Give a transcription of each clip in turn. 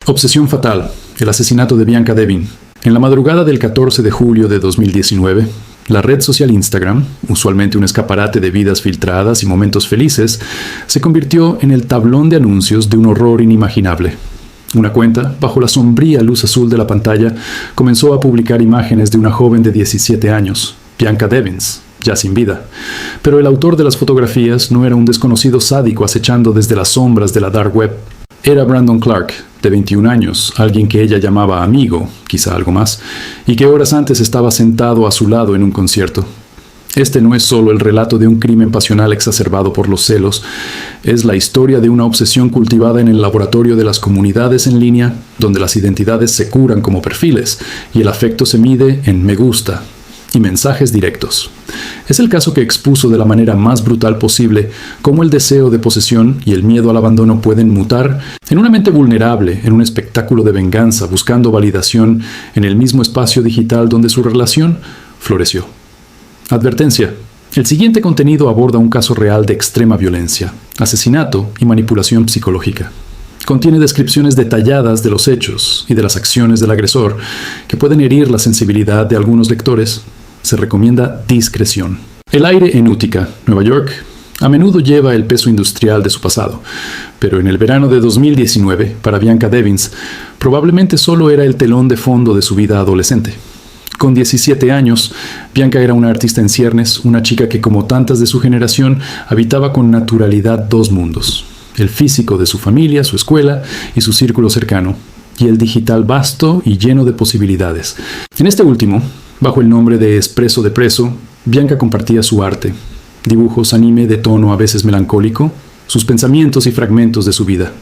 Obsesión fatal, el asesinato de Bianca Devin. En la madrugada del 14 de julio de 2019, la red social Instagram, usualmente un escaparate de vidas filtradas y momentos felices, se convirtió en el tablón de anuncios de un horror inimaginable. Una cuenta, bajo la sombría luz azul de la pantalla, comenzó a publicar imágenes de una joven de 17 años, Bianca Devins, ya sin vida. Pero el autor de las fotografías no era un desconocido sádico acechando desde las sombras de la dark web. Era Brandon Clark, de 21 años, alguien que ella llamaba amigo, quizá algo más, y que horas antes estaba sentado a su lado en un concierto. Este no es solo el relato de un crimen pasional exacerbado por los celos, es la historia de una obsesión cultivada en el laboratorio de las comunidades en línea, donde las identidades se curan como perfiles y el afecto se mide en me gusta y mensajes directos. Es el caso que expuso de la manera más brutal posible cómo el deseo de posesión y el miedo al abandono pueden mutar en una mente vulnerable, en un espectáculo de venganza, buscando validación en el mismo espacio digital donde su relación floreció. Advertencia: el siguiente contenido aborda un caso real de extrema violencia, asesinato y manipulación psicológica. Contiene descripciones detalladas de los hechos y de las acciones del agresor que pueden herir la sensibilidad de algunos lectores. Se recomienda discreción. El aire en Utica, Nueva York, a menudo lleva el peso industrial de su pasado, pero en el verano de 2019, para Bianca Devins, probablemente solo era el telón de fondo de su vida adolescente. Con 17 años, Bianca era una artista en ciernes, una chica que, como tantas de su generación, habitaba con naturalidad dos mundos: el físico de su familia, su escuela y su círculo cercano, y el digital vasto y lleno de posibilidades. En este último, bajo el nombre de Espresso de Preso, Bianca compartía su arte, dibujos anime de tono a veces melancólico, sus pensamientos y fragmentos de su vida.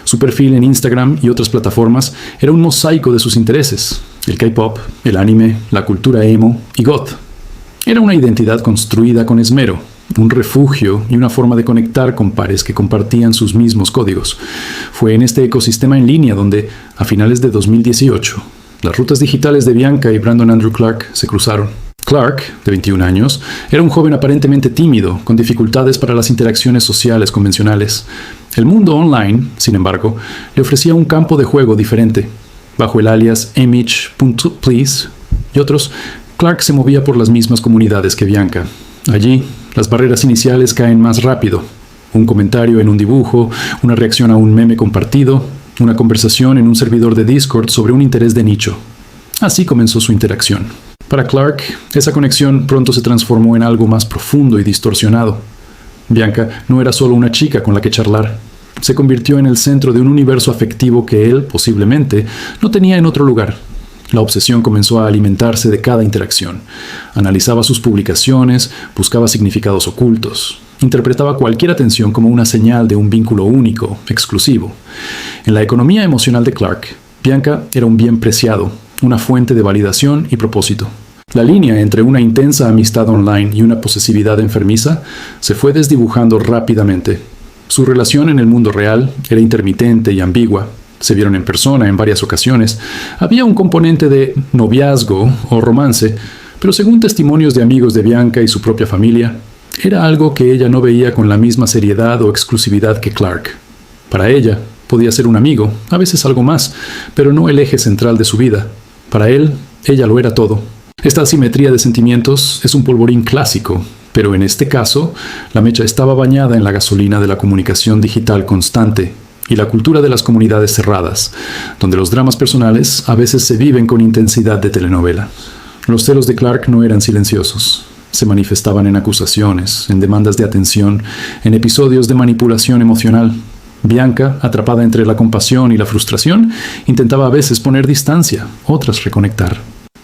Su perfil en Instagram y otras plataformas era un mosaico de sus intereses: el K-pop, el anime, la cultura emo y goth. Era una identidad construida con esmero, un refugio y una forma de conectar con pares que compartían sus mismos códigos. Fue en este ecosistema en línea donde, a finales de 2018, las rutas digitales de Bianca y Brandon Andrew Clark se cruzaron. Clark, de 21 años, era un joven aparentemente tímido, con dificultades para las interacciones sociales convencionales. El mundo online, sin embargo, le ofrecía un campo de juego diferente. Bajo el alias image.please y otros, Clark se movía por las mismas comunidades que Bianca. Allí, las barreras iniciales caen más rápido. Un comentario en un dibujo, una reacción a un meme compartido, una conversación en un servidor de Discord sobre un interés de nicho. Así comenzó su interacción. Para Clark, esa conexión pronto se transformó en algo más profundo y distorsionado. Bianca no era solo una chica con la que charlar. Se convirtió en el centro de un universo afectivo que él, posiblemente, no tenía en otro lugar. La obsesión comenzó a alimentarse de cada interacción. Analizaba sus publicaciones, buscaba significados ocultos. Interpretaba cualquier atención como una señal de un vínculo único, exclusivo. En la economía emocional de Clark, Bianca era un bien preciado, una fuente de validación y propósito. La línea entre una intensa amistad online y una posesividad enfermiza se fue desdibujando rápidamente. Su relación en el mundo real era intermitente y ambigua. Se vieron en persona en varias ocasiones. Había un componente de noviazgo o romance, pero según testimonios de amigos de Bianca y su propia familia, era algo que ella no veía con la misma seriedad o exclusividad que Clark. Para ella, podía ser un amigo, a veces algo más, pero no el eje central de su vida. Para él, ella lo era todo. Esta asimetría de sentimientos es un polvorín clásico, pero en este caso, la mecha estaba bañada en la gasolina de la comunicación digital constante y la cultura de las comunidades cerradas, donde los dramas personales a veces se viven con intensidad de telenovela. Los celos de Clark no eran silenciosos. Se manifestaban en acusaciones, en demandas de atención, en episodios de manipulación emocional. Bianca, atrapada entre la compasión y la frustración, intentaba a veces poner distancia, otras reconectar.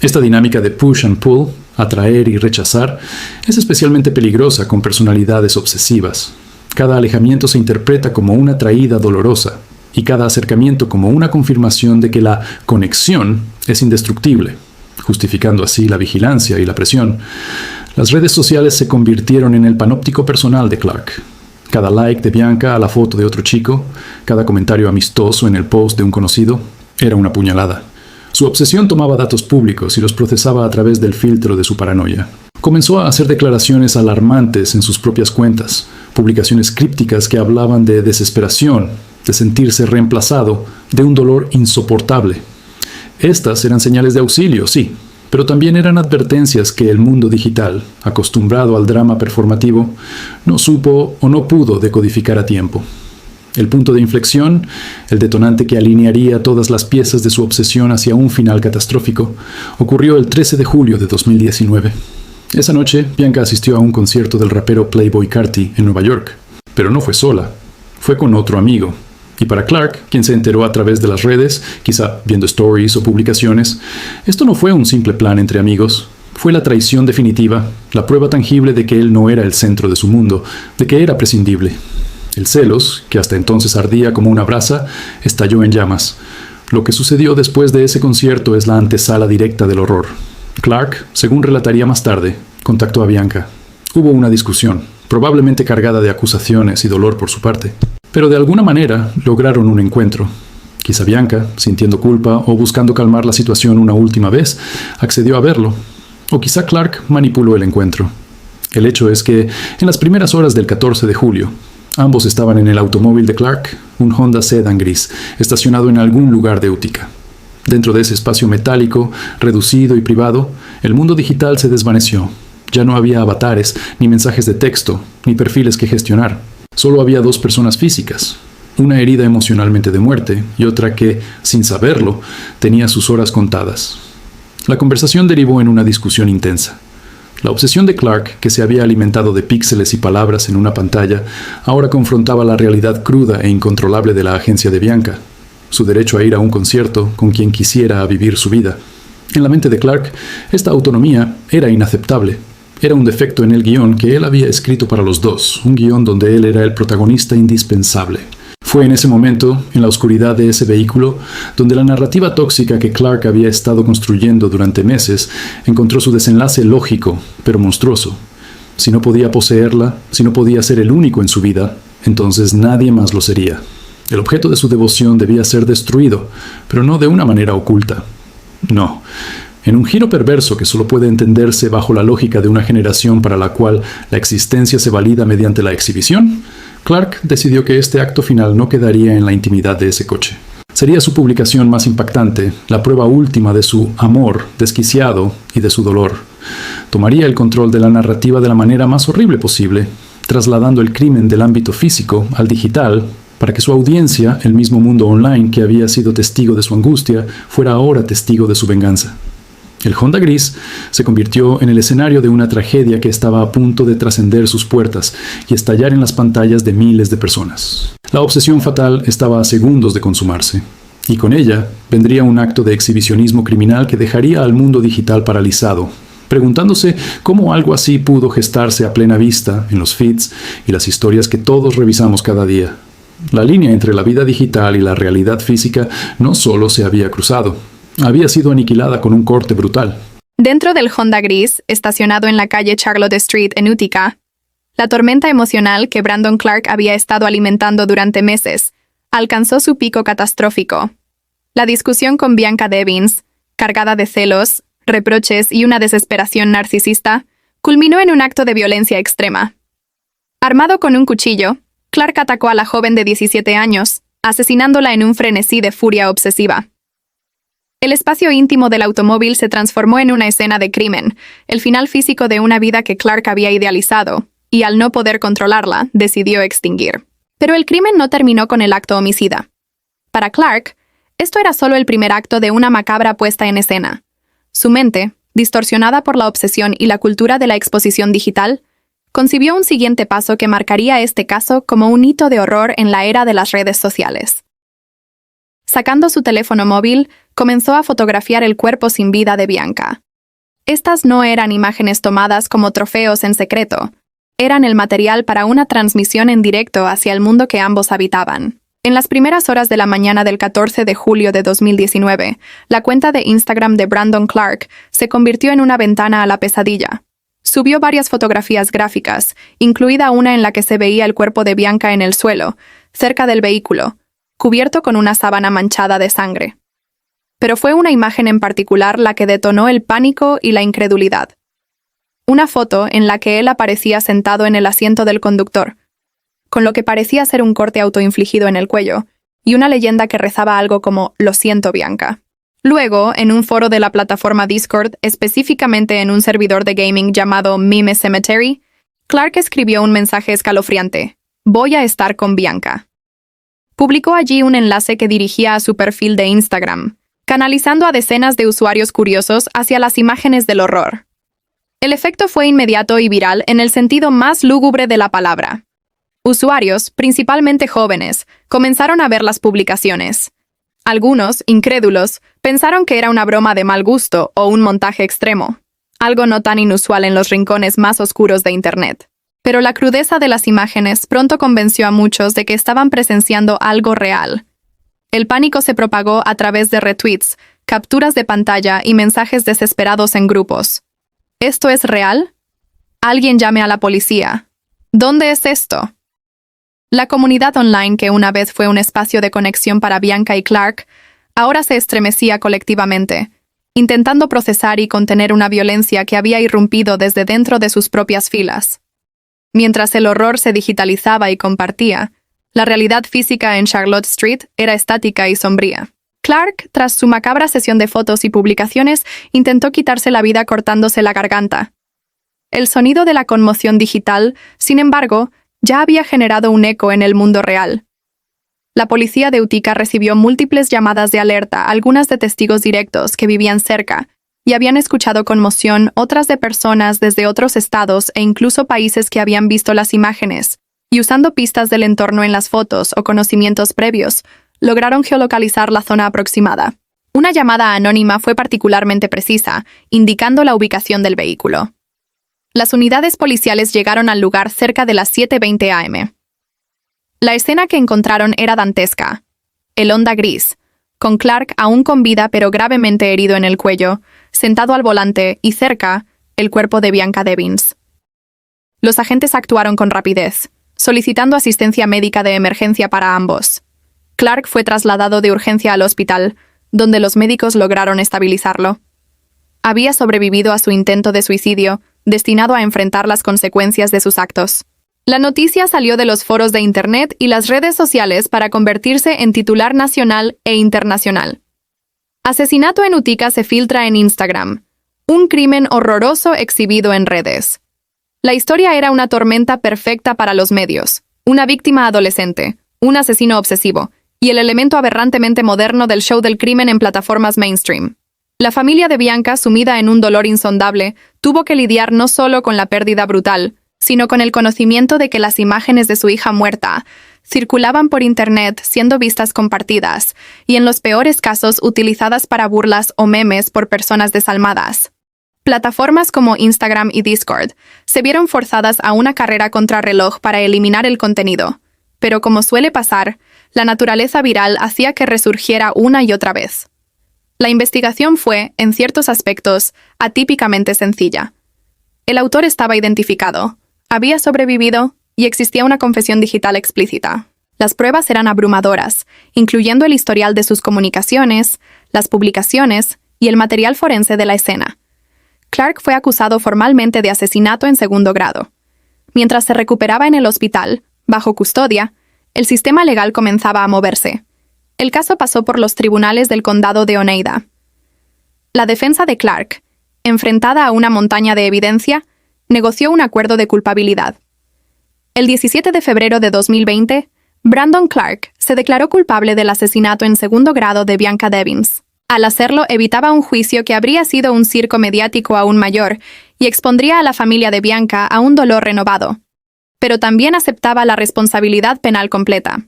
Esta dinámica de push and pull, atraer y rechazar, es especialmente peligrosa con personalidades obsesivas. Cada alejamiento se interpreta como una traída dolorosa y cada acercamiento como una confirmación de que la conexión es indestructible, justificando así la vigilancia y la presión. Las redes sociales se convirtieron en el panóptico personal de Clark. Cada like de Bianca a la foto de otro chico, cada comentario amistoso en el post de un conocido, era una puñalada. Su obsesión tomaba datos públicos y los procesaba a través del filtro de su paranoia. Comenzó a hacer declaraciones alarmantes en sus propias cuentas, publicaciones crípticas que hablaban de desesperación, de sentirse reemplazado, de un dolor insoportable. Estas eran señales de auxilio, sí, pero también eran advertencias que el mundo digital, acostumbrado al drama performativo, no supo o no pudo decodificar a tiempo. El punto de inflexión, el detonante que alinearía todas las piezas de su obsesión hacia un final catastrófico, ocurrió el 13 de julio de 2019. Esa noche, Bianca asistió a un concierto del rapero Playboi Carti en Nueva York. Pero no fue sola, fue con otro amigo. Y para Clark, quien se enteró a través de las redes, quizá viendo stories o publicaciones, esto no fue un simple plan entre amigos. Fue la traición definitiva, la prueba tangible de que él no era el centro de su mundo, de que era prescindible. El celos, que hasta entonces ardía como una brasa, estalló en llamas. Lo que sucedió después de ese concierto es la antesala directa del horror. Clark, según relataría más tarde, contactó a Bianca. Hubo una discusión, probablemente cargada de acusaciones y dolor por su parte. Pero de alguna manera lograron un encuentro. Quizá Bianca, sintiendo culpa o buscando calmar la situación una última vez, accedió a verlo. O quizá Clark manipuló el encuentro. El hecho es que, en las primeras horas del 14 de julio, ambos estaban en el automóvil de Clark, un Honda Sedan gris, estacionado en algún lugar de Utica. Dentro de ese espacio metálico, reducido y privado, el mundo digital se desvaneció. Ya no había avatares, ni mensajes de texto, ni perfiles que gestionar. Solo había dos personas físicas, una herida emocionalmente de muerte y otra que, sin saberlo, tenía sus horas contadas. La conversación derivó en una discusión intensa. La obsesión de Clark, que se había alimentado de píxeles y palabras en una pantalla, ahora confrontaba la realidad cruda e incontrolable de la agencia de Bianca, su derecho a ir a un concierto con quien quisiera vivir su vida. En la mente de Clark, esta autonomía era inaceptable. Era un defecto en el guión que él había escrito para los dos, un guión donde él era el protagonista indispensable. Fue en ese momento, en la oscuridad de ese vehículo, donde la narrativa tóxica que Clark había estado construyendo durante meses encontró su desenlace lógico, pero monstruoso. Si no podía poseerla, si no podía ser el único en su vida, entonces nadie más lo sería. El objeto de su devoción debía ser destruido, pero no de una manera oculta. No. En un giro perverso que solo puede entenderse bajo la lógica de una generación para la cual la existencia se valida mediante la exhibición, Clark decidió que este acto final no quedaría en la intimidad de ese coche. Sería su publicación más impactante, la prueba última de su amor desquiciado y de su dolor. Tomaría el control de la narrativa de la manera más horrible posible, trasladando el crimen del ámbito físico al digital, para que su audiencia, el mismo mundo online que había sido testigo de su angustia, fuera ahora testigo de su venganza. El Honda gris se convirtió en el escenario de una tragedia que estaba a punto de trascender sus puertas y estallar en las pantallas de miles de personas. La obsesión fatal estaba a segundos de consumarse, y con ella vendría un acto de exhibicionismo criminal que dejaría al mundo digital paralizado, preguntándose cómo algo así pudo gestarse a plena vista en los feeds y las historias que todos revisamos cada día. La línea entre la vida digital y la realidad física no solo se había cruzado, había sido aniquilada con un corte brutal. Dentro del Honda gris, estacionado en la calle Charlotte Street en Utica, la tormenta emocional que Brandon Clark había estado alimentando durante meses alcanzó su pico catastrófico. La discusión con Bianca Devins, cargada de celos, reproches y una desesperación narcisista, culminó en un acto de violencia extrema. Armado con un cuchillo, Clark atacó a la joven de 17 años, asesinándola en un frenesí de furia obsesiva. El espacio íntimo del automóvil se transformó en una escena de crimen, el final físico de una vida que Clark había idealizado, y al no poder controlarla, decidió extinguir. Pero el crimen no terminó con el acto homicida. Para Clark, esto era solo el primer acto de una macabra puesta en escena. Su mente, distorsionada por la obsesión y la cultura de la exposición digital, concibió un siguiente paso que marcaría este caso como un hito de horror en la era de las redes sociales. Sacando su teléfono móvil, comenzó a fotografiar el cuerpo sin vida de Bianca. Estas no eran imágenes tomadas como trofeos en secreto, eran el material para una transmisión en directo hacia el mundo que ambos habitaban. En las primeras horas de la mañana del 14 de julio de 2019, la cuenta de Instagram de Brandon Clark se convirtió en una ventana a la pesadilla. Subió varias fotografías gráficas, incluida una en la que se veía el cuerpo de Bianca en el suelo, cerca del vehículo, cubierto con una sábana manchada de sangre. Pero fue una imagen en particular la que detonó el pánico y la incredulidad. Una foto en la que él aparecía sentado en el asiento del conductor, con lo que parecía ser un corte autoinfligido en el cuello, y una leyenda que rezaba algo como «Lo siento, Bianca». Luego, en un foro de la plataforma Discord, específicamente en un servidor de gaming llamado Meme Cemetery, Clark escribió un mensaje escalofriante: «Voy a estar con Bianca». Publicó allí un enlace que dirigía a su perfil de Instagram, canalizando a decenas de usuarios curiosos hacia las imágenes del horror. El efecto fue inmediato y viral en el sentido más lúgubre de la palabra. Usuarios, principalmente jóvenes, comenzaron a ver las publicaciones. Algunos, incrédulos, pensaron que era una broma de mal gusto o un montaje extremo, algo no tan inusual en los rincones más oscuros de Internet. Pero la crudeza de las imágenes pronto convenció a muchos de que estaban presenciando algo real. El pánico se propagó a través de retweets, capturas de pantalla y mensajes desesperados en grupos. ¿Esto es real? Alguien llame a la policía. ¿Dónde es esto? La comunidad online, que una vez fue un espacio de conexión para Bianca y Clark, ahora se estremecía colectivamente, intentando procesar y contener una violencia que había irrumpido desde dentro de sus propias filas. Mientras el horror se digitalizaba y compartía, la realidad física en Charlotte Street era estática y sombría. Clark, tras su macabra sesión de fotos y publicaciones, intentó quitarse la vida cortándose la garganta. El sonido de la conmoción digital, sin embargo, ya había generado un eco en el mundo real. La policía de Utica recibió múltiples llamadas de alerta, algunas de testigos directos que vivían cerca, y habían escuchado conmoción, otras de personas desde otros estados e incluso países que habían visto las imágenes, y usando pistas del entorno en las fotos o conocimientos previos, lograron geolocalizar la zona aproximada. Una llamada anónima fue particularmente precisa, indicando la ubicación del vehículo. Las unidades policiales llegaron al lugar cerca de las 7:20 am. La escena que encontraron era dantesca. El Honda gris, con Clark aún con vida pero gravemente herido en el cuello, sentado al volante y cerca, el cuerpo de Bianca Devins. Los agentes actuaron con rapidez, solicitando asistencia médica de emergencia para ambos. Clark fue trasladado de urgencia al hospital, donde los médicos lograron estabilizarlo. Había sobrevivido a su intento de suicidio, destinado a enfrentar las consecuencias de sus actos. La noticia salió de los foros de Internet y las redes sociales para convertirse en titular nacional e internacional. Asesinato en Utica se filtra en Instagram. Un crimen horroroso exhibido en redes. La historia era una tormenta perfecta para los medios. Una víctima adolescente, un asesino obsesivo, y el elemento aberrantemente moderno del show del crimen en plataformas mainstream. La familia de Bianca, sumida en un dolor insondable, tuvo que lidiar no solo con la pérdida brutal, sino con el conocimiento de que las imágenes de su hija muerta circulaban por Internet siendo vistas compartidas, y en los peores casos utilizadas para burlas o memes por personas desalmadas. Plataformas como Instagram y Discord se vieron forzadas a una carrera contrarreloj para eliminar el contenido, pero como suele pasar, la naturaleza viral hacía que resurgiera una y otra vez. La investigación fue, en ciertos aspectos, atípicamente sencilla. El autor estaba identificado, había sobrevivido y existía una confesión digital explícita. Las pruebas eran abrumadoras, incluyendo el historial de sus comunicaciones, las publicaciones y el material forense de la escena. Clark fue acusado formalmente de asesinato en segundo grado. Mientras se recuperaba en el hospital, bajo custodia, el sistema legal comenzaba a moverse. El caso pasó por los tribunales del condado de Oneida. La defensa de Clark, enfrentada a una montaña de evidencia, negoció un acuerdo de culpabilidad. El 17 de febrero de 2020, Brandon Clark se declaró culpable del asesinato en segundo grado de Bianca Devins. Al hacerlo, evitaba un juicio que habría sido un circo mediático aún mayor y expondría a la familia de Bianca a un dolor renovado. Pero también aceptaba la responsabilidad penal completa.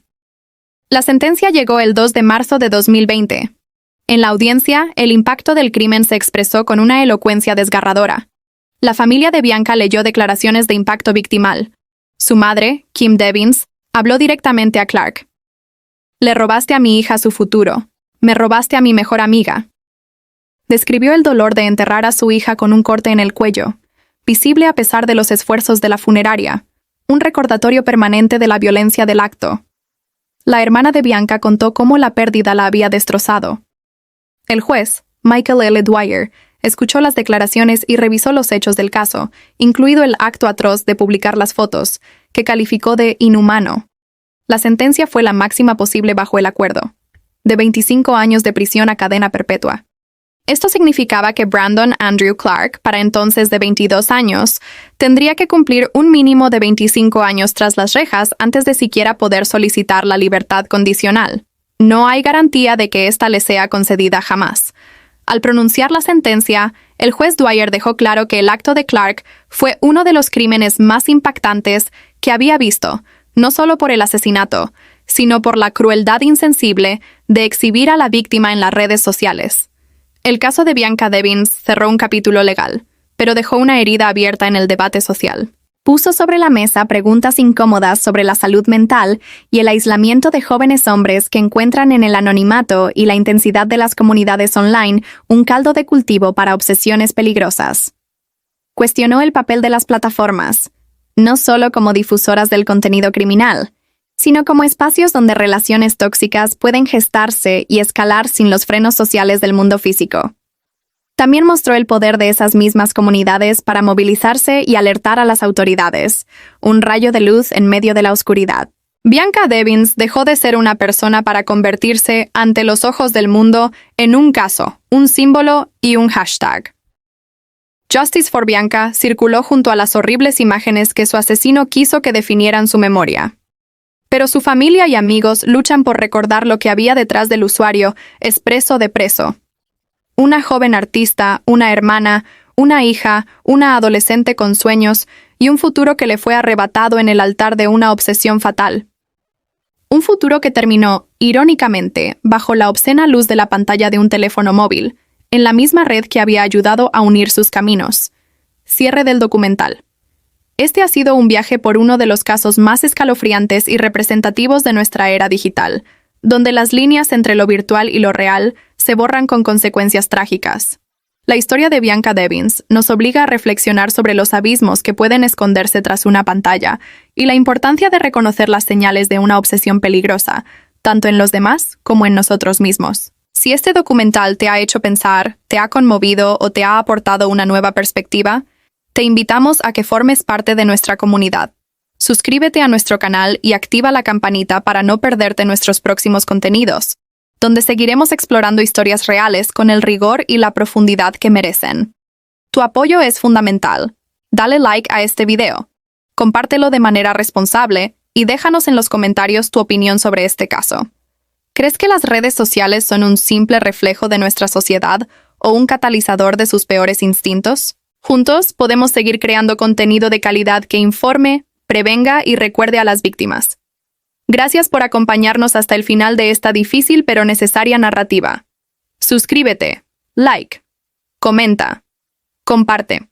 La sentencia llegó el 2 de marzo de 2020. En la audiencia, el impacto del crimen se expresó con una elocuencia desgarradora. La familia de Bianca leyó declaraciones de impacto victimal. Su madre, Kim Devins, habló directamente a Clark. «Le robaste a mi hija su futuro. Me robaste a mi mejor amiga». Describió el dolor de enterrar a su hija con un corte en el cuello, visible a pesar de los esfuerzos de la funeraria, un recordatorio permanente de la violencia del acto. La hermana de Bianca contó cómo la pérdida la había destrozado. El juez, Michael L. Dwyer, escuchó las declaraciones y revisó los hechos del caso, incluido el acto atroz de publicar las fotos, que calificó de inhumano. La sentencia fue la máxima posible bajo el acuerdo, de 25 años de prisión a cadena perpetua. Esto significaba que Brandon Andrew Clark, para entonces de 22 años, tendría que cumplir un mínimo de 25 años tras las rejas antes de siquiera poder solicitar la libertad condicional. No hay garantía de que ésta le sea concedida jamás. Al pronunciar la sentencia, el juez Dwyer dejó claro que el acto de Clark fue uno de los crímenes más impactantes que había visto, no solo por el asesinato, sino por la crueldad insensible de exhibir a la víctima en las redes sociales. El caso de Bianca Devins cerró un capítulo legal, pero dejó una herida abierta en el debate social. Puso sobre la mesa preguntas incómodas sobre la salud mental y el aislamiento de jóvenes hombres que encuentran en el anonimato y la intensidad de las comunidades online un caldo de cultivo para obsesiones peligrosas. Cuestionó el papel de las plataformas, no solo como difusoras del contenido criminal, sino como espacios donde relaciones tóxicas pueden gestarse y escalar sin los frenos sociales del mundo físico. También mostró el poder de esas mismas comunidades para movilizarse y alertar a las autoridades, un rayo de luz en medio de la oscuridad. Bianca Devins dejó de ser una persona para convertirse, ante los ojos del mundo, en un caso, un símbolo y un hashtag. Justice for Bianca circuló junto a las horribles imágenes que su asesino quiso que definieran su memoria. Pero su familia y amigos luchan por recordar lo que había detrás del usuario expreso de preso. Una joven artista, una hermana, una hija, una adolescente con sueños y un futuro que le fue arrebatado en el altar de una obsesión fatal. Un futuro que terminó, irónicamente, bajo la obscena luz de la pantalla de un teléfono móvil, en la misma red que había ayudado a unir sus caminos. Cierre del documental. Este ha sido un viaje por uno de los casos más escalofriantes y representativos de nuestra era digital, donde las líneas entre lo virtual y lo real se borran con consecuencias trágicas. La historia de Bianca Devins nos obliga a reflexionar sobre los abismos que pueden esconderse tras una pantalla y la importancia de reconocer las señales de una obsesión peligrosa, tanto en los demás como en nosotros mismos. Si este documental te ha hecho pensar, te ha conmovido o te ha aportado una nueva perspectiva, te invitamos a que formes parte de nuestra comunidad. Suscríbete a nuestro canal y activa la campanita para no perderte nuestros próximos contenidos, donde seguiremos explorando historias reales con el rigor y la profundidad que merecen. Tu apoyo es fundamental. Dale like a este video, compártelo de manera responsable y déjanos en los comentarios tu opinión sobre este caso. ¿Crees que las redes sociales son un simple reflejo de nuestra sociedad o un catalizador de sus peores instintos? Juntos podemos seguir creando contenido de calidad que informe, prevenga y recuerde a las víctimas. Gracias por acompañarnos hasta el final de esta difícil pero necesaria narrativa. Suscríbete, like, comenta, comparte.